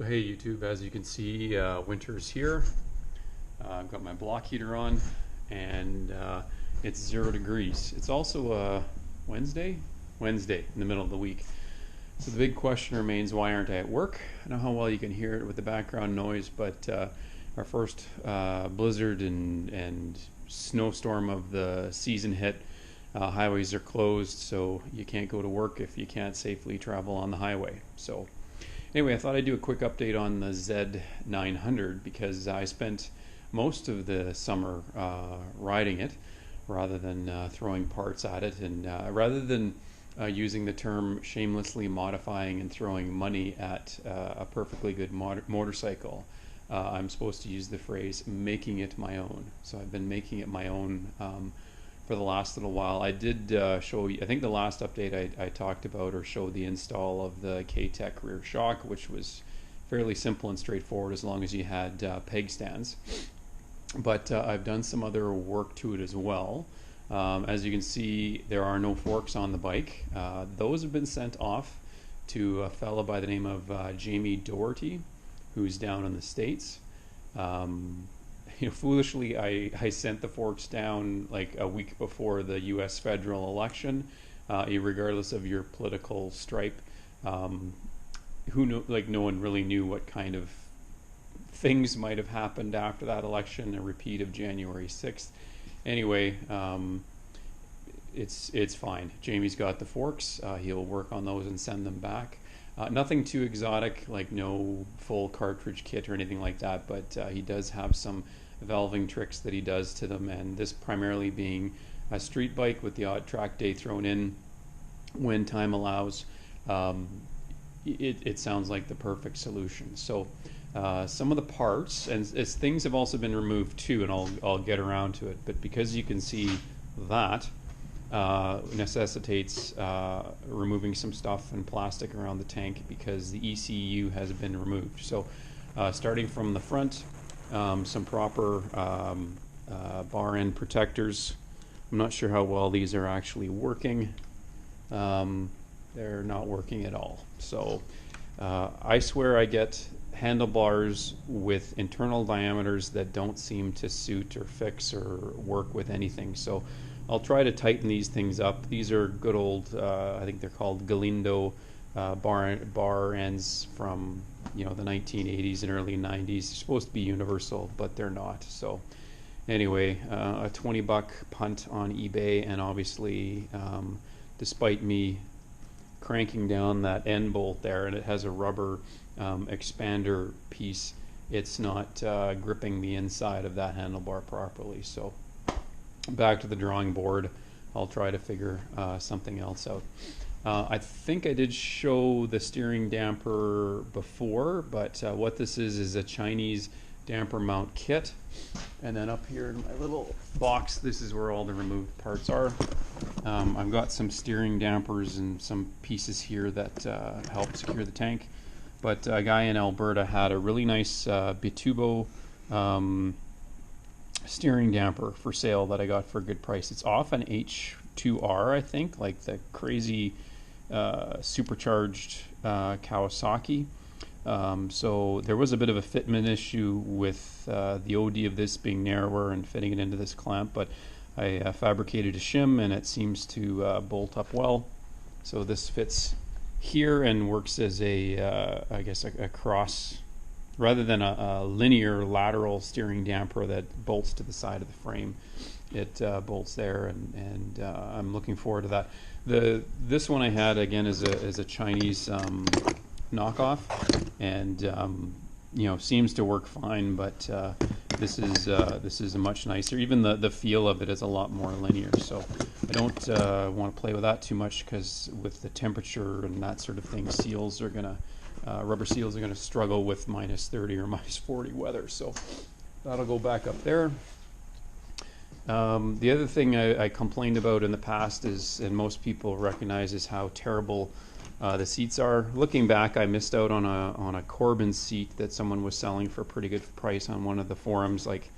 Hey YouTube, as you can see, winter's here. I've got my block heater on, and it's 0 degrees. It's also Wednesday in the middle of the week. So the big question remains, why aren't I at work? I don't know how well you can hear it with the background noise, but our first blizzard and snowstorm of the season hit. Highways are closed, so you can't go to work if you can't safely travel on the highway. So anyway, I thought I'd do a quick update on the Z900 because I spent most of the summer riding it rather than throwing parts at it, and rather than using the term shamelessly modifying and throwing money at a perfectly good motorcycle. I'm supposed to use the phrase making it my own. So I've been making it my own for the last little while. I did show you, I think the last update I talked about or showed the install of the K-Tech rear shock, which was fairly simple and straightforward as long as you had peg stands. But I've done some other work to it as well. As you can see, there are no forks on the bike. Those have been sent off to a fella by the name of Jamie Doherty, who's down in the States. Foolishly, I sent the forks down like a week before the U.S. federal election, regardless of your political stripe. No one really knew what kind of things might have happened after that election, a repeat of January 6th. Anyway, it's fine. Jamie's got the forks. He'll work on those and send them back. Nothing too exotic, like no full cartridge kit or anything like that, but he does have some valving tricks that he does to them, and this primarily being a street bike with the odd track day thrown in when time allows. It sounds like the perfect solution. So some of the parts, and as things have also been removed too, and I'll get around to it, but because you can see that necessitates removing some stuff and plastic around the tank because the ECU has been removed. So starting from the front, some proper bar end protectors. I'm not sure how well these are actually working. They're not working at all. So I swear I get handlebars with internal diameters that don't seem to suit or fix or work with anything. So I'll try to tighten these things up. These are good old, I think they're called Galindo bar ends from the 1980s and early 90s. They're supposed to be universal, but they're not. So anyway, a $20 punt on eBay, and obviously despite me cranking down that end bolt there, and it has a rubber expander piece, it's not gripping the inside of that handlebar properly. So back to the drawing board. I'll try to figure something else out. I think I did show the steering damper before, but what this is a Chinese damper mount kit. And then up here in my little box, this is where all the removed parts are. I've got some steering dampers and some pieces here that help secure the tank. But a guy in Alberta had a really nice Bitubo steering damper for sale that I got for a good price. It's off an H2R, I think, like the crazy supercharged Kawasaki. So there was a bit of a fitment issue with the OD of this being narrower and fitting it into this clamp, but I fabricated a shim and it seems to bolt up well. So this fits here and works as I guess a cross, rather than a linear lateral steering damper that bolts to the side of the frame. It bolts there, and I'm looking forward to that. This one I had again is a Chinese knockoff, and seems to work fine. But this is a much nicer. Even the feel of it is a lot more linear. So I don't want to play with that too much because with the temperature and that sort of thing, seals are gonna rubber seals are gonna struggle with -30 or -40 weather. So that'll go back up there. The other thing I complained about in the past is, and most people recognize, is how terrible the seats are. Looking back, I missed out on a Corbin seat that someone was selling for a pretty good price on one of the forums like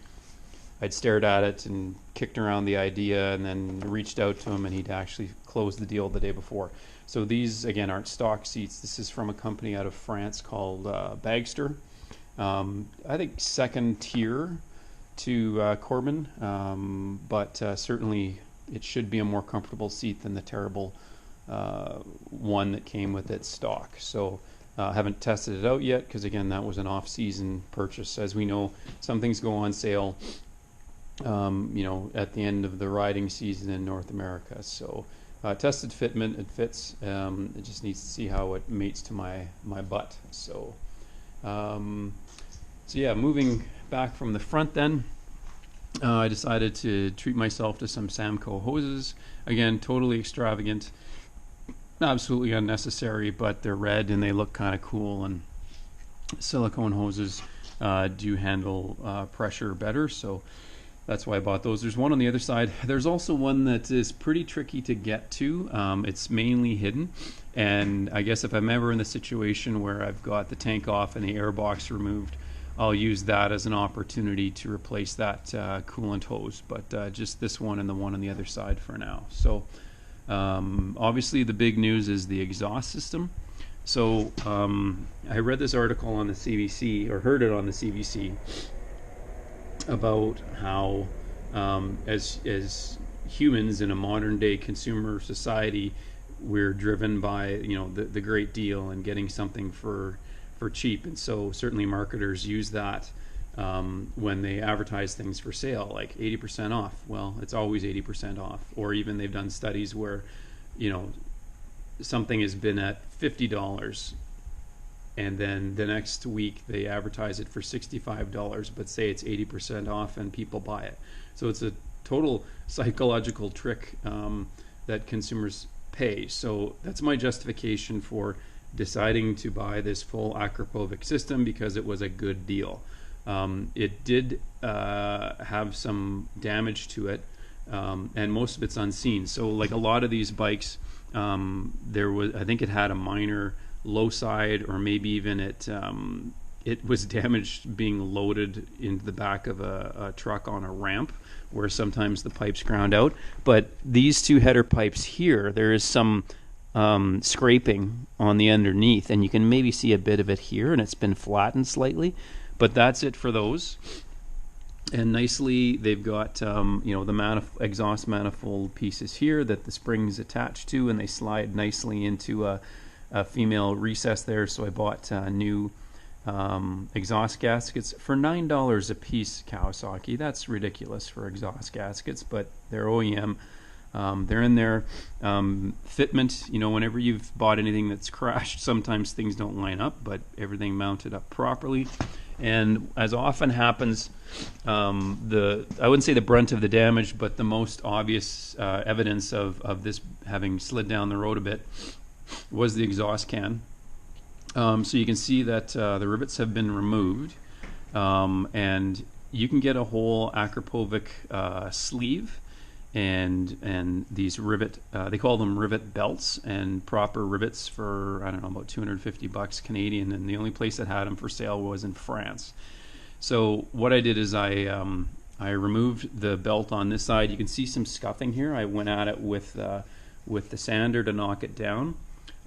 I'd stared at it and kicked around the idea, and then reached out to him, and he'd actually closed the deal the day before. So these, again, aren't stock seats. This is from a company out of France called Bagster. I think second tier to Corbin, but certainly it should be a more comfortable seat than the terrible one that came with its stock. So haven't tested it out yet, because again, that was an off-season purchase. As we know, some things go on sale at the end of the riding season in North America. So tested fitment, it fits. It just needs to see how it mates to my butt. So yeah, moving back from the front then, I decided to treat myself to some Samco hoses. Again, totally extravagant, absolutely unnecessary, but they're red and they look kind of cool, and silicone hoses do handle pressure better, so that's why I bought those. There's one on the other side. There's also one that is pretty tricky to get to. It's mainly hidden, and I guess if I'm ever in the situation where I've got the tank off and the air box removed, I'll use that as an opportunity to replace that coolant hose, but just this one and the one on the other side for now. So obviously the big news is the exhaust system. So I read this article on the CBC, or heard it on the CBC, about how as humans in a modern day consumer society, we're driven by the great deal and getting something for cheap, and so certainly marketers use that when they advertise things for sale, like 80% off. Well, it's always 80% off. Or even they've done studies where something has been at $50, and then the next week they advertise it for $65, but say it's 80% off and people buy it. So it's a total psychological trick that consumers pay. So that's my justification for deciding to buy this full Akrapovic system, because it was a good deal. It did have some damage to it, and most of it's unseen. So like a lot of these bikes, I think it had a minor low side, or maybe even it was damaged being loaded into the back of a truck on a ramp, where sometimes the pipes ground out. But these two header pipes here, there is some scraping on the underneath, and you can maybe see a bit of it here, and it's been flattened slightly, but that's it for those. And nicely they've got the exhaust manifold pieces here that the spring's attached to, and they slide nicely into a female recess there. So I bought new exhaust gaskets for $9 a piece. Kawasaki, that's ridiculous for exhaust gaskets, but they're OEM. They're in there. Fitment, whenever you've bought anything that's crashed, sometimes things don't line up, but everything mounted up properly. And as often happens, I wouldn't say the brunt of the damage, but the most obvious evidence of this having slid down the road a bit was the exhaust can. So you can see that the rivets have been removed, and you can get a whole Akrapovic sleeve, and these rivet, they call them rivet belts, and proper rivets for, I don't know, about $250 Canadian, and the only place that had them for sale was in France. So what I did is I removed the belt on this side. You can see some scuffing here. I went at it with the sander to knock it down,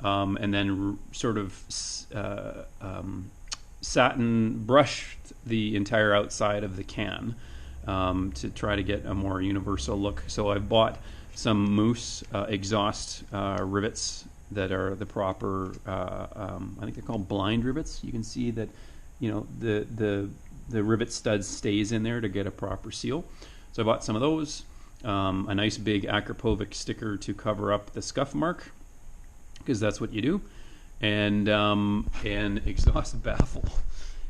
and then sort of satin brushed the entire outside of the can to try to get a more universal look. So I've bought some Moose exhaust rivets that are the proper, I think they're called blind rivets. You can see that the rivet stud stays in there to get a proper seal. So I bought some of those, a nice big Akrapovic sticker to cover up the scuff mark, because that's what you do, and an exhaust baffle,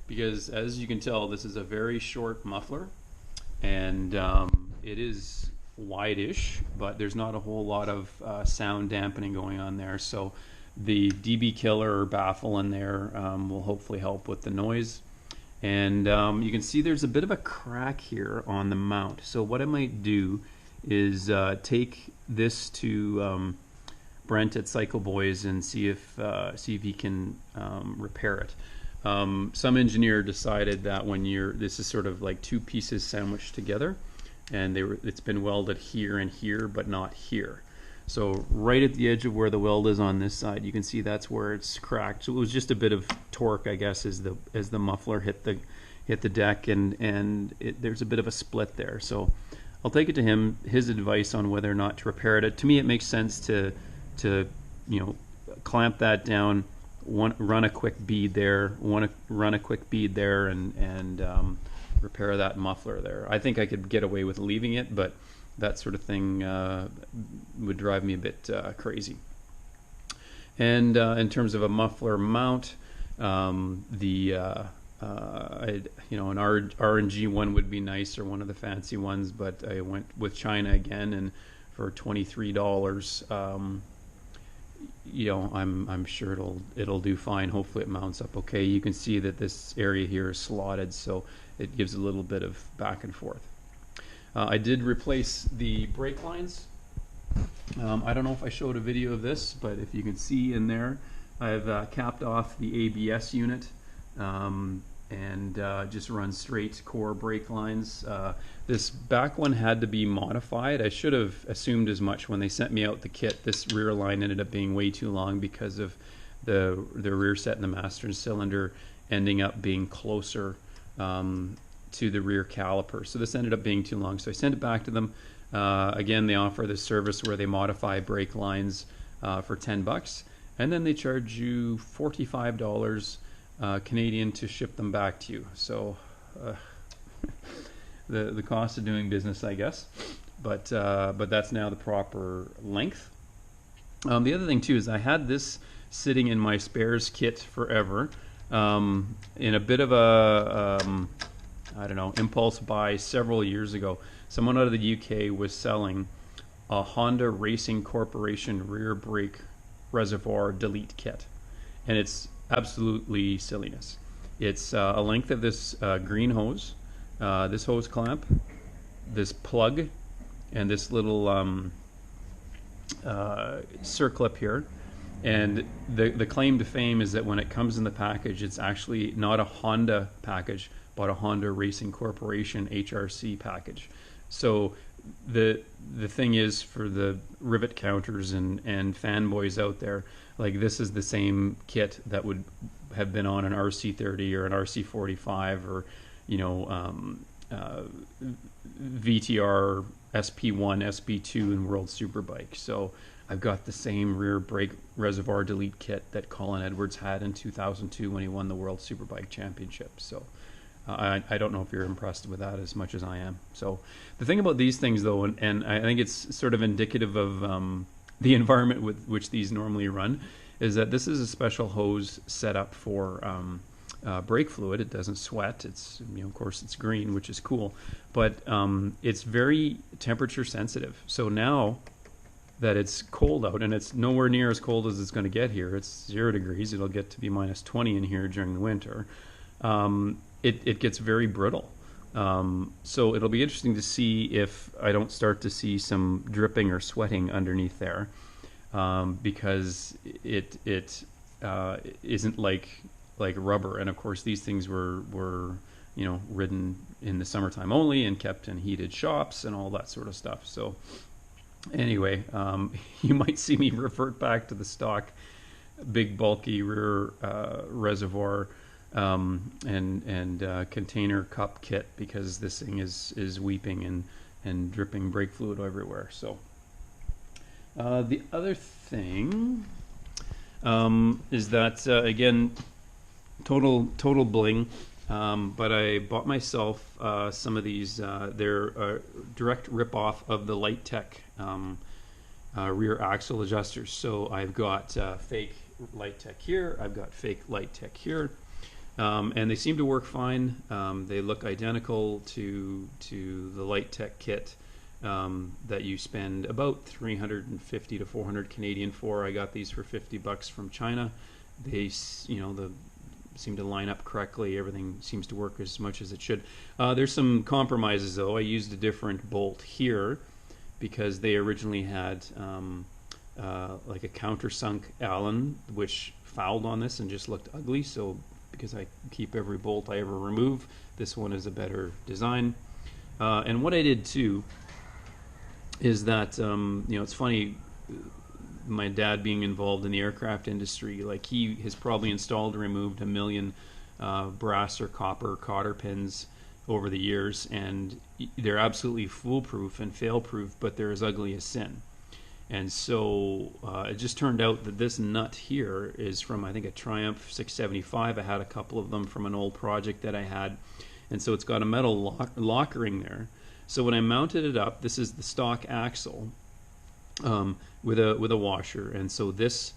because as you can tell, this is a very short muffler, and it is wide-ish, but there's not a whole lot of sound dampening going on there. So the DB killer or baffle in there will hopefully help with the noise. And you can see there's a bit of a crack here on the mount. So what I might do is take this to Brent at Cycle Boys and see if he can repair it. Some engineer decided that when this is sort of like two pieces sandwiched together, and it's been welded here and here, but not here. So right at the edge of where the weld is on this side, you can see that's where it's cracked. So it was just a bit of torque, I guess, as the muffler hit the deck, and there's a bit of a split there. So I'll take it to him, his advice on whether or not to repair it. To me, it makes sense to clamp that down, run a quick bead there, run a quick bead there, and repair that muffler there. I think I could get away with leaving it, but that sort of thing would drive me a bit crazy. And in terms of a muffler mount, an R&G one would be nice, or one of the fancy ones, but I went with China again, and for $23, I'm sure it'll do fine. Hopefully it mounts up okay. You can see that this area here is slotted, so it gives a little bit of back and forth. I did replace the brake lines. I don't know if I showed a video of this, but if you can see in there, I've capped off the ABS unit and just run straight core brake lines. This back one had to be modified. I should have assumed as much when they sent me out the kit. This rear line ended up being way too long because of the rear set and the master cylinder ending up being closer to the rear caliper. So this ended up being too long. So I sent it back to them. Again, they offer this service where they modify brake lines for $10, and then they charge you $45 Canadian to ship them back to you. So the cost of doing business, I guess. But that's now the proper length. The other thing too is I had this sitting in my spares kit forever. In a bit of a I don't know, impulse buy several years ago, someone out of the UK was selling a Honda Racing Corporation rear brake reservoir delete kit, and it's absolutely silliness. It's a length of this green hose, this hose clamp, this plug, and this little circlip here. And the claim to fame is that when it comes in the package, it's actually not a Honda package, but a Honda Racing Corporation HRC package. So the thing is, for the rivet counters and fanboys out there, like, this is the same kit that would have been on an RC30 or an RC45 or VTR SP1, SP2 in World Superbike. So I've got the same rear brake reservoir delete kit that Colin Edwards had in 2002 when he won the World Superbike Championship. So I don't know if you're impressed with that as much as I am. So the thing about these things, though, and I think it's sort of indicative of the environment with which these normally run, is that this is a special hose set up for brake fluid. It doesn't sweat. It's, of course, it's green, which is cool, but it's very temperature sensitive. So now that it's cold out, and it's nowhere near as cold as it's going to get here, it's 0 degrees. It'll get to be minus 20 in here during the winter. It gets very brittle. So it'll be interesting to see if I don't start to see some dripping or sweating underneath there, because it isn't like rubber. And of course, these things were ridden in the summertime only and kept in heated shops and all that sort of stuff. So anyway, you might see me revert back to the stock big bulky rear reservoir and container cup kit, because this thing is weeping and dripping brake fluid everywhere. So the other thing is that again, total bling, but I bought myself some of these. They're a direct rip-off of the Light Tech rear axle adjusters. So I've got fake Light Tech here, I've got fake Light Tech here. And they seem to work fine. They look identical to the Light Tech kit that you spend about 350 to 400 Canadian for. I got these for $50 from China. They, seem to line up correctly. Everything seems to work as much as it should. There's some compromises, though. I used a different bolt here because they originally had like a countersunk Allen, which fouled on this and just looked ugly. So because I keep every bolt I ever remove. This one is a better design. And what I did too is that, it's funny, my dad being involved in the aircraft industry, like he has probably installed and removed 1 million brass or copper cotter pins over the years, and they're absolutely foolproof and fail-proof, but they're as ugly as sin. And so it just turned out that this nut here is from, I think, a Triumph 675. I had a couple of them from an old project that I had, and so it's got a metal lockering there. So when I mounted it up, this is the stock axle with a washer, and so this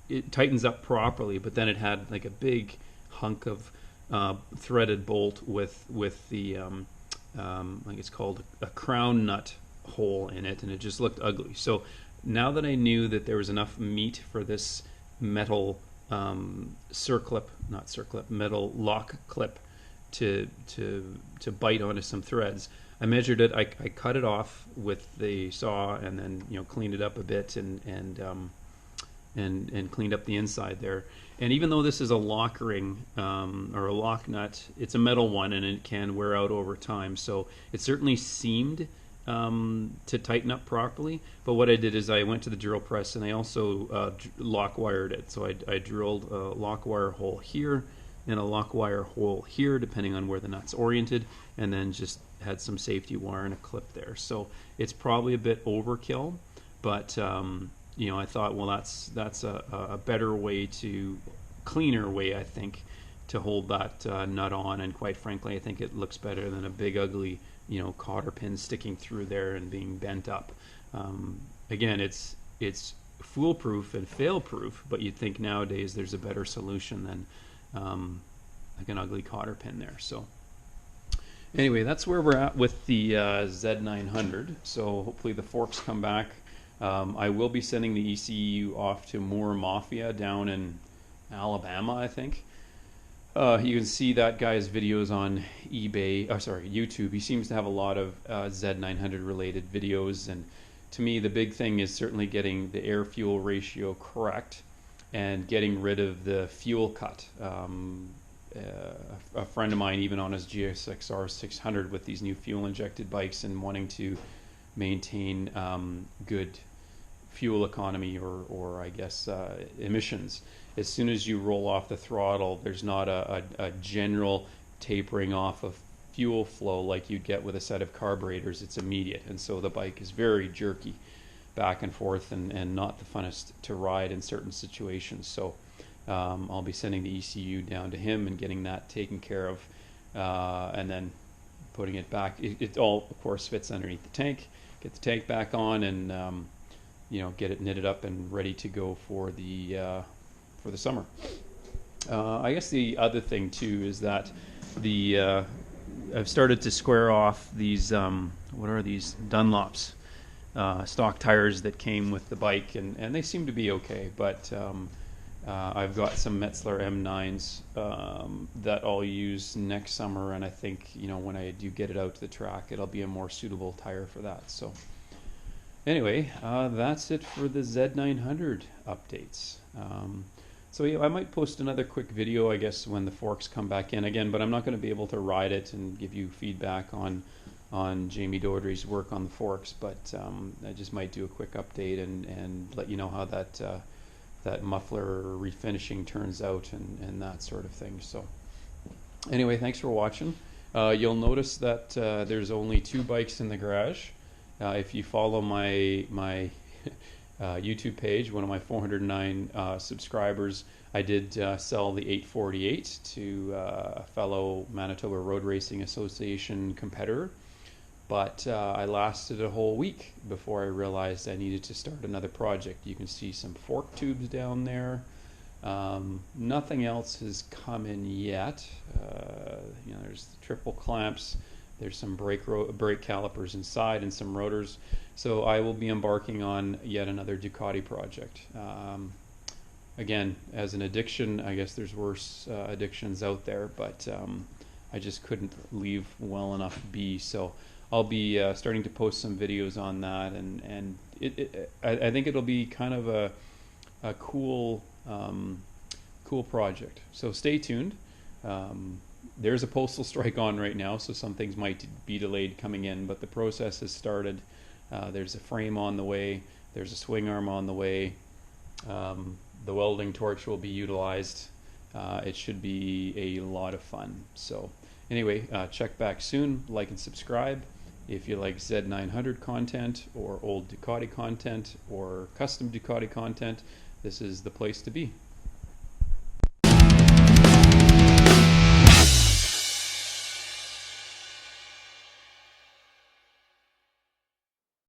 it tightens up properly, but then it had like a big hunk of threaded bolt with the like it's called a crown nut hole in it, and it just looked ugly. So now that I knew that there was enough meat for this metal metal lock clip to bite onto some threads, I measured it. I cut it off with the saw, and then cleaned it up a bit and cleaned up the inside there. And even though this is a lockering or a lock nut, it's a metal one, and it can wear out over time. So it certainly seemed to tighten up properly. But what I did is I went to the drill press, and I also lock wired it. So I drilled a lock wire hole here and a lock wire hole here, depending on where the nut's oriented, and then just had some safety wire and a clip there. So it's probably a bit overkill, but I thought, well, that's a better way cleaner way, I think, to hold that nut on. And quite frankly, I think it looks better than a big ugly cotter pin sticking through there and being bent up. Again, it's foolproof and fail-proof, but you'd think nowadays there's a better solution than like an ugly cotter pin there. So anyway, that's where we're at with the Z900. So hopefully the forks come back. I will be sending the ECU off to Moore Mafia down in Alabama, I think. You can see that guy's videos on YouTube. He seems to have a lot of Z900 related videos, and to me the big thing is certainly getting the air-fuel ratio correct and getting rid of the fuel cut. A friend of mine, even on his GSX-R 600 with these new fuel-injected bikes and wanting to maintain good fuel economy or I guess emissions, as soon as you roll off the throttle, there's not a general tapering off of fuel flow like you'd get with a set of carburetors. It's immediate, and so the bike is very jerky back and forth and not the funnest to ride in certain situations. So I'll be sending the ECU down to him and getting that taken care of, and then putting it back. It all, of course, fits underneath the tank. Get the tank back on, and get it knitted up and ready to go for the summer. I guess the other thing too is that I've started to square off these what are these Dunlops stock tires that came with the bike, and they seem to be okay, but I've got some Metzler M9s that I'll use next summer, and I think when I do get it out to the track, it'll be a more suitable tire for that. So anyway, that's it for the Z900 updates. So yeah, I might post another quick video, I guess, when the forks come back in again, but I'm not going to be able to ride it and give you feedback on Jamie Dodry's work on the forks, but I just might do a quick update and let you know how that muffler refinishing turns out and that sort of thing. So anyway, thanks for watching. You'll notice that there's only 2 bikes in the garage. If you follow my YouTube page, one of my 409 subscribers, I did sell the 848 to a fellow Manitoba Road Racing Association competitor, but I lasted a whole week before I realized I needed to start another project. You can see some fork tubes down there. Nothing else has come in yet. There's the triple clamps. There's some brake calipers inside and some rotors. So I will be embarking on yet another Ducati project. Again, as an addiction, I guess there's worse addictions out there, but I just couldn't leave well enough be. So I'll be starting to post some videos on that, and I think it'll be kind of a cool Cool project. So stay tuned. There's a postal strike on right now, so some things might be delayed coming in, but the process has started. There's a frame on the way. There's a swing arm on the way. The welding torch will be utilized. It should be a lot of fun. So anyway, check back soon. Like and subscribe. If you like Z900 content or old Ducati content or custom Ducati content, this is the place to be.